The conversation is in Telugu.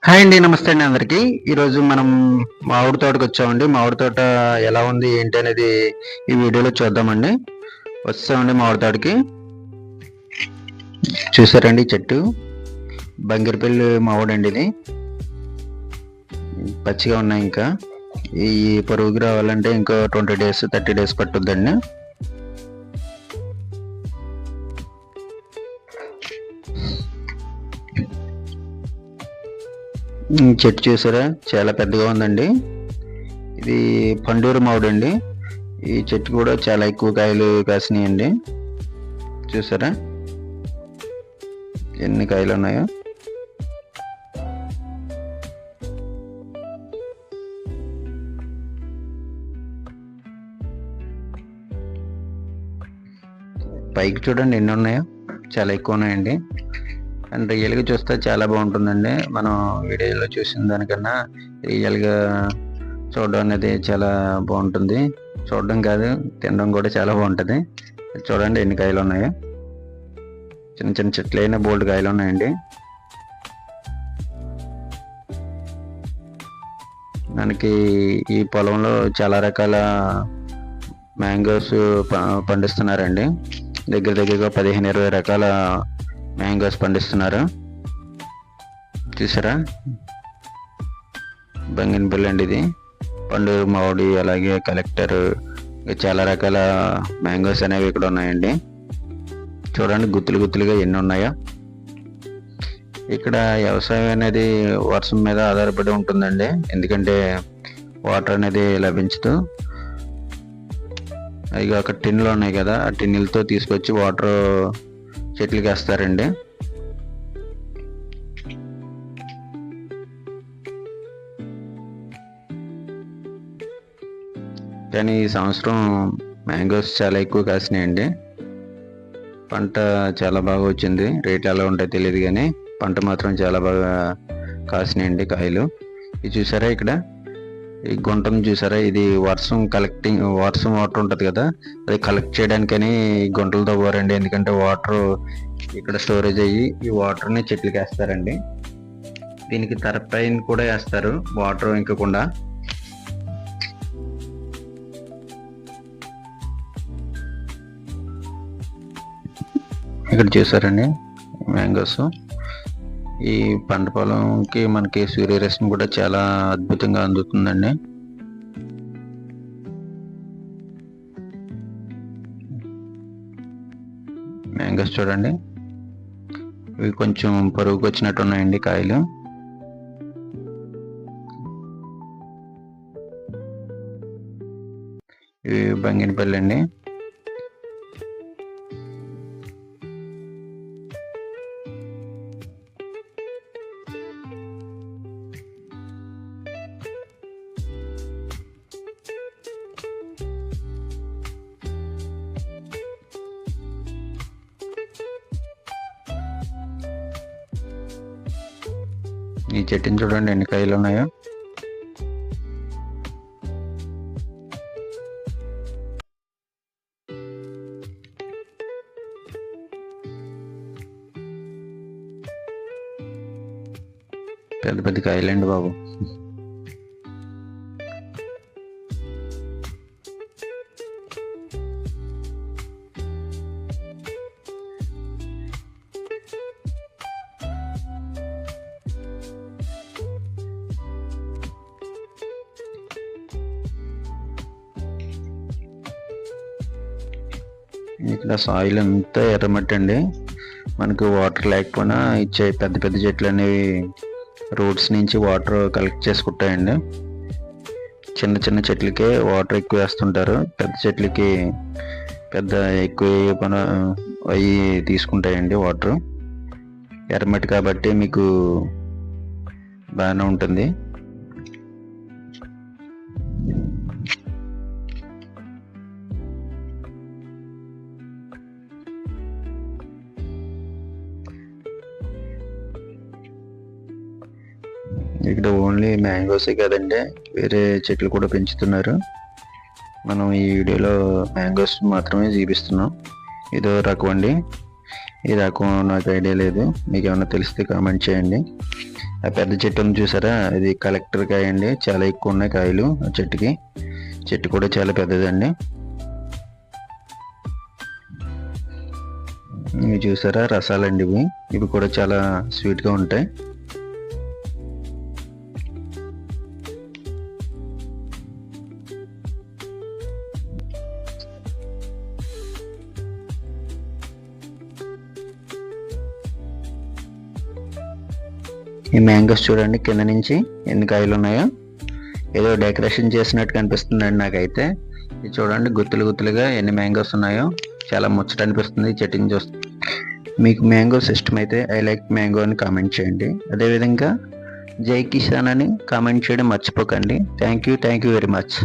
హాయ్ అండి, నమస్తే అండి అందరికీ. ఈరోజు మనం మామిడి తోటకి వచ్చామండి. మామిడి తోట ఎలా ఉంది ఏంటి అనేది ఈ వీడియోలో చూద్దామండి. వచ్చామండి మామిడి తోటకి. చూసారండి చెట్టు బంగిరిపల్లి మామిడి అండి. ఇది పచ్చిగా ఉన్నాయి. ఇంకా ఈ పొరుగుకి రావాలంటే ఇంకో 20 days 30 days పట్టుద్దండి. చెట్టు చూసారా, చాలా పెద్దగా ఉందండి. ఇది పండూరు మామిడి అండి. ఈ చెట్టు కూడా చాలా ఎక్కువ కాయలు కాసినాయండి. చూసారా ఎన్ని కాయలు ఉన్నాయో. పైకి చూడండి ఎన్ని ఉన్నాయో, చాలా ఎక్కువ ఉన్నాయండి. అండ్ రియల్గా చూస్తే చాలా బాగుంటుందండి. మనం వీడియోలో చూసిన దానికన్నా రియల్గా చూడడం అనేది చాలా బాగుంటుంది. చూడడం కాదు, తినడం కూడా చాలా బాగుంటుంది. చూడండి ఎన్ని కాయలు ఉన్నాయో. చిన్న చిన్న చెట్లు అయినా బోల్డ్ కాయలు ఉన్నాయండి. మనకి ఈ పొలంలో చాలా రకాల మ్యాంగోస్ పండిస్తున్నారండి. దగ్గరగా 15-20 రకాల మ్యాంగోస్ పండిస్తున్నారు. చూసారా, బంగినపల్లి అండి ఇది. పండూరు మామిడి, అలాగే కలెక్టర్, చాలా రకాల మ్యాంగోస్ అనేవి ఇక్కడ ఉన్నాయండి. చూడండి గుత్తులుగా ఎన్ని ఉన్నాయో. ఇక్కడ వ్యవసాయం అనేది వర్షం మీద ఆధారపడి ఉంటుందండి. ఎందుకంటే వాటర్ అనేది లభించదు. అవి అక్కడ టిన్నులు ఉన్నాయి కదా, ఆ టిన్నులతో తీసుకొచ్చి వాటర్ చెట్లకి వేస్తారండి. కానీ ఈ సంవత్సరం మ్యాంగోస్ చాలా ఎక్కువ కాసినాయండి. పంట చాలా బాగా వచ్చింది. రేట్ ఎలా ఉంటాయో తెలియదు కానీ పంట మాత్రం చాలా బాగా కాసినాయండి కాయలు. ఇది చూసారా, ఇక్కడ ఈ గుంటను చూసారా, ఇది వర్షం వాటర్ ఉంటుంది కదా, అది కలెక్ట్ చేయడానికని ఈ గుంటలు తవ్వారండి. ఎందుకంటే వాటర్ ఇక్కడ స్టోరేజ్ అయ్యి ఈ వాటర్ని చెట్లకి వేస్తారండి. దీనికి టర్బైన్ కూడా వేస్తారు వాటర్ ఇంకకుండా. ఇక్కడ చూసారండి మ్యాంగోస్. ఈ పంట పొలంకి మనకి సూర్యరశ్మి కూడా చాలా అద్భుతంగా అందుతుందండి. మ్యాంగోస్ చూడండి, ఇవి కొంచెం పొరుగుకు వచ్చినట్టు ఉన్నాయండి కాయలు. ఇవి బంగినపల్లి అండి. ఈ చెట్టుని చూడండి ఎన్ని కాయలు ఉన్నాయో. పెద్ద పెద్ద కాయలండి బాబు. ఇక్కడ సాయిల్ అంతా ఎర్రమట్టి అండి. మనకు వాటర్ లేకపోయినా ఇచ్చే పెద్ద పెద్ద చెట్లు అనేవి రూట్స్ నుంచి వాటర్ కలెక్ట్ చేసుకుంటాయండి. చిన్న చిన్న చెట్లకే వాటర్ ఎక్కువ వేస్తుంటారు, పెద్ద చెట్లకి పెద్ద ఎక్కువ అవి తీసుకుంటాయండి వాటర్. ఎర్రమట్టి కాబట్టి మీకు బాగానే ఉంటుంది. ఇక్కడ ఓన్లీ మ్యాంగోసే కాదండి, వేరే చెట్లు కూడా పెంచుతున్నారు. మనం ఈ వీడియోలో మ్యాంగోస్ మాత్రమే చూపిస్తున్నాం. ఇదో రకం అండి. ఈ రకం నాకు ఐడియా లేదు, మీకు ఏమైనా తెలిస్తే కామెంట్ చేయండి. ఆ పెద్ద చెట్టు ఉంది చూసారా, ఇది కలెక్టర్ కాయ అండి. చాలా ఎక్కువ ఉన్నాయి కాయలు ఆ చెట్టుకి. చెట్టు కూడా చాలా పెద్దదండి. ఇవి చూసారా రసాలండి, ఇవి కూడా చాలా స్వీట్గా ఉంటాయి. ఈ మ్యాంగోస్ చూడండి కింద నుంచి ఎన్ని కాయలు ఉన్నాయో. ఏదో డెకరేషన్ చేసినట్టు కనిపిస్తుందండి నాకైతే. ఇది చూడండి గుత్తులు గుత్తులుగా ఎన్ని మ్యాంగోస్ ఉన్నాయో. చాలా ముచ్చట అనిపిస్తుంది చెట్టుని చూస్తే. మీకు మ్యాంగోస్ ఇష్టమైతే ఐ లైక్ మ్యాంగో అని కామెంట్ చేయండి. అదేవిధంగా జై కిసాన్ అని కామెంట్ చేయడం మర్చిపోకండి. Thank you very much.